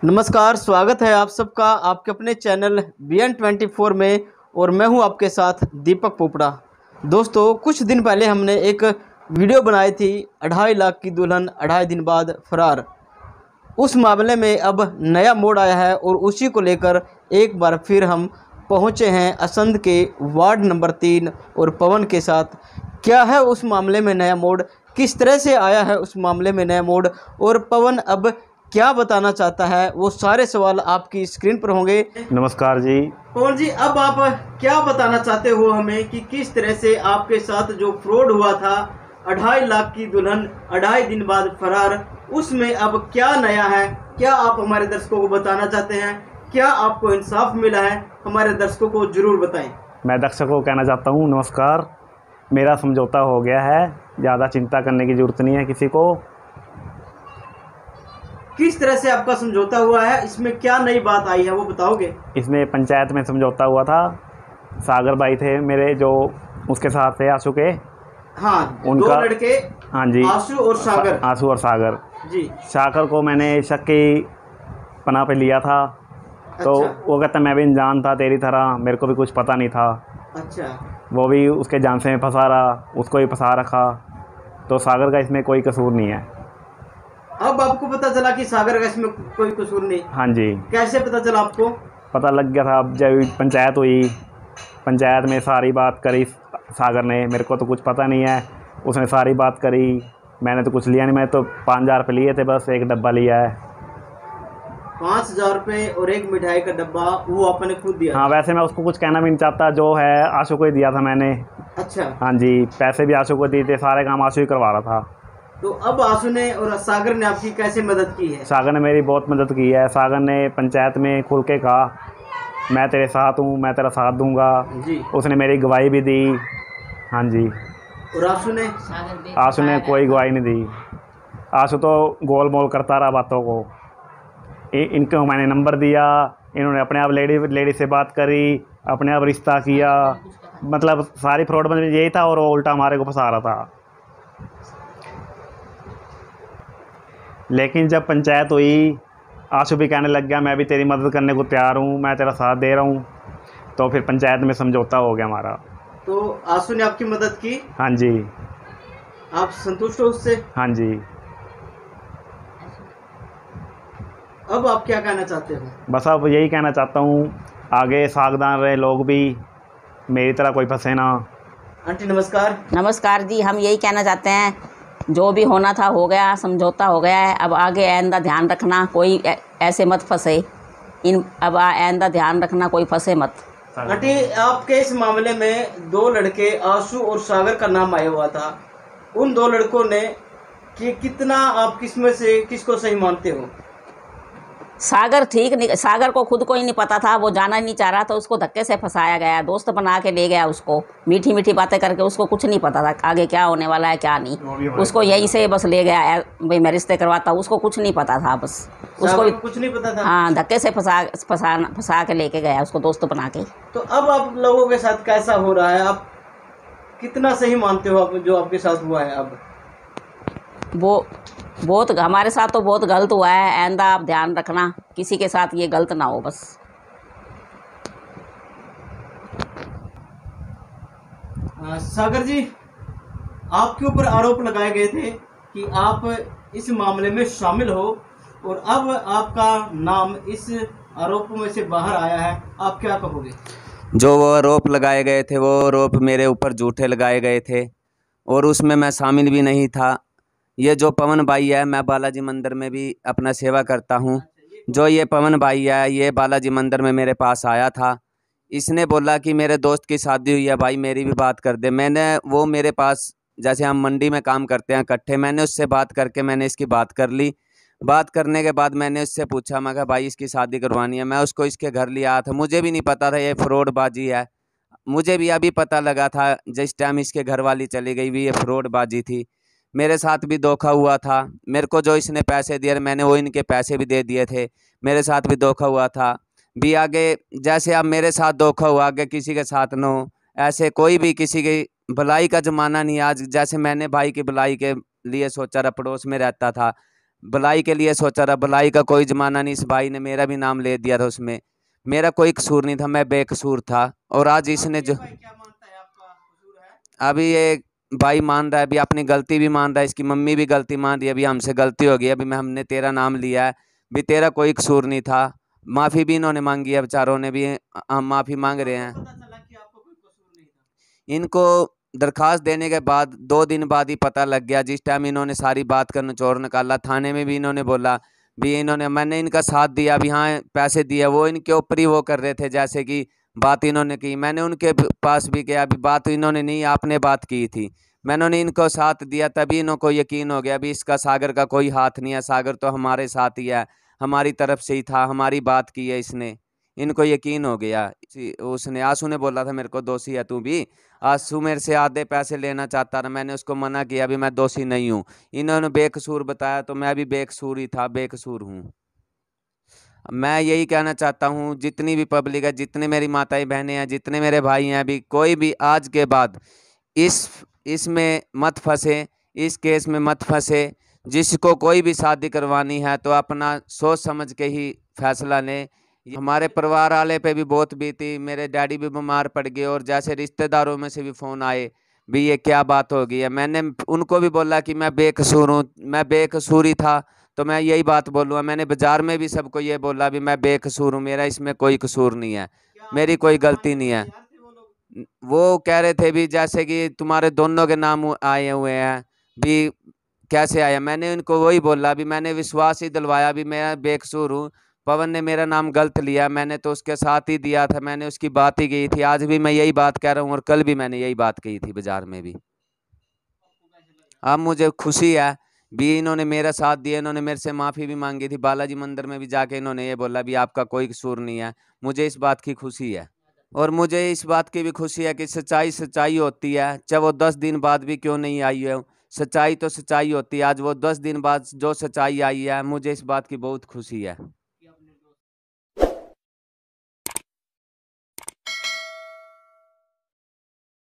नमस्कार, स्वागत है आप सबका आपके अपने चैनल BN24 में। और मैं हूं आपके साथ दीपक पोपड़ा। दोस्तों, कुछ दिन पहले हमने एक वीडियो बनाई थी 2.5 लाख की दुल्हन 2.5 दिन बाद फरार। उस मामले में अब नया मोड़ आया है और उसी को लेकर एक बार फिर हम पहुंचे हैं असंध के वार्ड नंबर 3 और पवन के साथ। क्या है उस मामले में नया मोड़, किस तरह से आया है उस मामले में नया मोड़, और पवन अब क्या बताना चाहता है, वो सारे सवाल आपकी स्क्रीन पर होंगे। नमस्कार जी। पवन जी, अब आप क्या बताना चाहते हो हमें कि किस तरह से आपके साथ जो फ्रॉड हुआ था 2.5 लाख की दुल्हन 2.5 दिन बाद फरार, उसमें अब क्या नया है? क्या आप हमारे दर्शकों को बताना चाहते हैं? क्या आपको इंसाफ मिला है? हमारे दर्शकों को जरूर बताएं। मैं दर्शकों को कहना चाहता हूँ नमस्कार, मेरा समझौता हो गया है, ज़्यादा चिंता करने की ज़रूरत नहीं है किसी को। किस तरह से आपका समझौता हुआ है, इसमें क्या नई बात आई है वो बताओगे? इसमें पंचायत में समझौता हुआ था। सागर भाई थे मेरे जो उसके साथ थे, आशु के। हाँ, उनका 2 लड़के। हाँ जी, आशु और सागर। आशु और सागर जी। सागर को मैंने शक की पनाह पे लिया था। तो अच्छा। वो कहता मैं भी अनजान था तेरी तरह, मेरे को भी कुछ पता नहीं था। अच्छा। वो भी उसके झांसे में फंसा रहा, उसको भी फंसा रखा। तो सागर का इसमें कोई कसूर नहीं है। अब आपको पता चला कि सागर का इसमें कोई कसूर नहीं? हाँ जी, कैसे पता चला आपको? पता लग गया था। अब जब पंचायत हुई, पंचायत में सारी बात करी सागर ने, मेरे को तो कुछ पता नहीं है। उसने सारी बात करी, मैंने तो कुछ लिया नहीं। मैं तो 5,000 रुपये लिए थे, बस एक डब्बा लिया है। 5,000 रुपये और एक मिठाई का डब्बा वो आपने खुद दिया? हाँ, वैसे मैं उसको कुछ कहना भी नहीं चाहता, जो है आशु को ही दिया था मैंने। अच्छा। हाँ जी, पैसे भी आशु को दिए थे, सारे काम आशु ही करवा रहा था। तो अब आशु ने और सागर ने आपकी कैसे मदद की है? सागर ने मेरी बहुत मदद की है। सागर ने पंचायत में खुल के कहा मैं तेरे साथ हूँ, मैं तेरा साथ दूंगा जी। उसने मेरी गवाही भी दी। हाँ जी। और आशु ने कोई गवाही नहीं दी। आशु तो गोल मोल करता रहा बातों को। इनको मैंने नंबर दिया, इन्होंने अपने आप लेडी से बात करी, अपने आप रिश्ता किया। मतलब सारी फ्रॉड में यही था, और वो उल्टा हमारे को फंसा रहा था। लेकिन जब पंचायत हुई, आशु भी कहने लग गया मैं भी तेरी मदद करने को तैयार हूँ, मैं तेरा साथ दे रहा हूँ। तो फिर पंचायत में समझौता हो गया हमारा। तो आशु ने आपकी मदद की? हाँ जी। आप संतुष्ट हो उससे? हाँ जी। अब आप क्या कहना चाहते हो? बस अब यही कहना चाहता हूँ, आगे सावधान रहे लोग भी, मेरी तरह कोई फंसे ना। आंटी नमस्कार। नमस्कार जी, हम यही कहना चाहते हैं जो भी होना था हो गया, समझौता हो गया है। अब आगे आइंदा ध्यान रखना, कोई ऐसे मत फंसे। अब आइंदा ध्यान रखना, कोई फंसे मत। आंटी, आपके इस मामले में 2 लड़के आशु और सागर का नाम आया हुआ था। उन 2 लड़कों ने कि कितना आप किसमें से किसको सही मानते हो? सागर ठीक नहीं, सागर को खुद को ही नहीं पता था, वो जाना नहीं चाह रहा था। उसको धक्के से फंसाया गया, दोस्त बना के ले गया उसको, मीठी मीठी बातें करके। उसको कुछ नहीं पता था आगे क्या होने वाला है क्या नहीं। उसको यही से बस ले गया, भाई मैं रिश्ते करवाता। उसको कुछ नहीं पता था, बस उसको कुछ नहीं पता था। हाँ, धक्के से फंसा के लेके गया उसको, दोस्त बना के। तो अब आप लोगों के साथ कैसा हो रहा है? आप कितना सही मानते हो आप जो आपके साथ हुआ है? अब वो बहुत हमारे साथ तो बहुत गलत हुआ है। आइंदा आप ध्यान रखना, किसी के साथ ये गलत ना हो बस। सागर जी, आपके ऊपर आरोप लगाए गए थे कि आप इस मामले में शामिल हो, और अब आपका नाम इस आरोपों में से बाहर आया है। आप क्या कहोगे? जो वो आरोप लगाए गए थे, वो आरोप मेरे ऊपर झूठे लगाए गए थे, और उसमें मैं शामिल भी नहीं था। ये जो पवन भाई है, मैं बालाजी मंदिर में भी अपना सेवा करता हूँ। जो ये पवन भाई है, ये बालाजी मंदिर में मेरे पास आया था। इसने बोला कि मेरे दोस्त की शादी हुई है भाई, मेरी भी बात कर दे। वो मेरे पास, जैसे हम मंडी में काम करते हैं इकट्ठे, मैंने उससे बात करके मैंने इसकी बात कर ली। बात करने के बाद मैंने उससे पूछा, मैं कहा भाई इसकी शादी करवानी है। मैं उसको इसके घर ले आया था, मुझे भी नहीं पता था ये फ्रॉडबाजी है। मुझे भी अभी पता लगा था, जिस टाइम इसके घर वाली चली गई भी, ये फ्रॉडबाजी थी। मेरे साथ भी धोखा हुआ था। मेरे को जो इसने पैसे दिए, मैंने वो इनके पैसे भी दे दिए थे। मेरे साथ भी धोखा हुआ था भी। आगे जैसे अब मेरे साथ धोखा हुआ, आगे किसी के साथ न हो। ऐसे कोई भी किसी की भलाई का ज़माना नहीं आज। जैसे मैंने भाई की भलाई के लिए सोचा रहा, पड़ोस में रहता था, भलाई के लिए सोचा था, भलाई का कोई ज़माना नहीं। इस भाई ने मेरा भी नाम ले दिया था उसमें, मेरा कोई कसूर नहीं था, मैं बेकसूर था। और आज इसने जो भाई क्या मानता है आपका कसूर है? अभी ये भाई मान रहा है, अभी अपनी गलती भी मान रहा है, इसकी मम्मी भी गलती मान रही है, अभी हमसे गलती हो गई, अभी हमने तेरा नाम लिया है, भी तेरा कोई कसूर नहीं था। माफ़ी भी इन्होंने मांगी है, बेचारों ने भी, हम माफ़ी मांग रहे हैं। पता चला कि आपको कोई कसूर नहीं था? इनको दरखास्त देने के बाद 2 दिन बाद ही पता लग गया। जिस टाइम इन्होंने सारी बात का निचोड़ निकाला, थाने में भी इन्होंने बोला, भी इन्होंने, मैंने इनका साथ दिया, भी हाँ पैसे दिए, वो इनके ऊपर ही वो कर रहे थे जैसे कि बात इन्होंने की। मैंने उनके पास भी गया, अभी बात इन्होंने नहीं, आपने बात की थी, मैंने इनको साथ दिया, तभी इनको यकीन हो गया भी इसका सागर का कोई हाथ नहीं है, सागर तो हमारे साथ ही है, हमारी तरफ से ही था, हमारी बात की है इसने, इनको यकीन हो गया। उसने, आंसू ने बोला था मेरे को, दोषी है तू भी। आंसू मेरे से आधे पैसे लेना चाहता था, मैंने उसको मना किया, भी मैं दोषी नहीं हूँ। इन्होंने बेकसूर बताया, तो मैं भी बेकसूर ही था, बेकसूर हूँ। मैं यही कहना चाहता हूँ, जितनी भी पब्लिक है, जितने मेरी माताएं बहनें हैं, जितने मेरे भाई हैं, अभी कोई भी आज के बाद इसमें मत फंसे, इस केस में मत फंसे। जिसको कोई भी शादी करवानी है तो अपना सोच समझ के ही फैसला लें। हमारे परिवार वाले पे भी बहुत बीती, मेरे डैडी भी बीमार पड़ गए, और जैसे रिश्तेदारों में से भी फ़ोन आए, भी ये क्या बात हो गई है। मैंने उनको भी बोला कि मैं बेकसूर हूँ, मैं बेकसूर ही था, तो मैं यही बात बोलूँगा। मैंने बाज़ार में भी सबको ये बोला भी मैं बेकसूर हूँ, मेरा इसमें कोई कसूर नहीं है, क्या मेरी आपको कोई पैसा गलती मांगने नहीं को है। तैयार थे वो लोग? वो कह रहे थे भी जैसे कि तुम्हारे दोनों के नाम आए हुए हैं, भी कैसे आया। मैंने उनको वही बोला, भी मैंने विश्वास ही दिलवाया, भी मैं बेकसूर हूँ, पवन ने मेरा नाम गलत लिया, मैंने तो उसके साथ ही दिया था, मैंने उसकी बात ही की थी। आज भी मैं यही बात कह रहा हूँ, और कल भी मैंने यही बात कही थी बाज़ार में भी। आपको कैसे लगा? अब मुझे खुशी है भी, इन्होंने मेरा साथ दिया, इन्होंने मेरे से माफ़ी भी मांगी थी, बालाजी मंदिर में भी जाके इन्होंने ये बोला भी आपका कोई कसूर नहीं है। मुझे इस बात की खुशी है, और मुझे इस बात की भी खुशी है कि सच्चाई सच्चाई होती है, चाहे वो 10 दिन बाद भी क्यों नहीं आई है, सच्चाई तो सच्चाई होती है। आज वो 10 दिन बाद जो सच्चाई आई है, मुझे इस बात की बहुत खुशी है।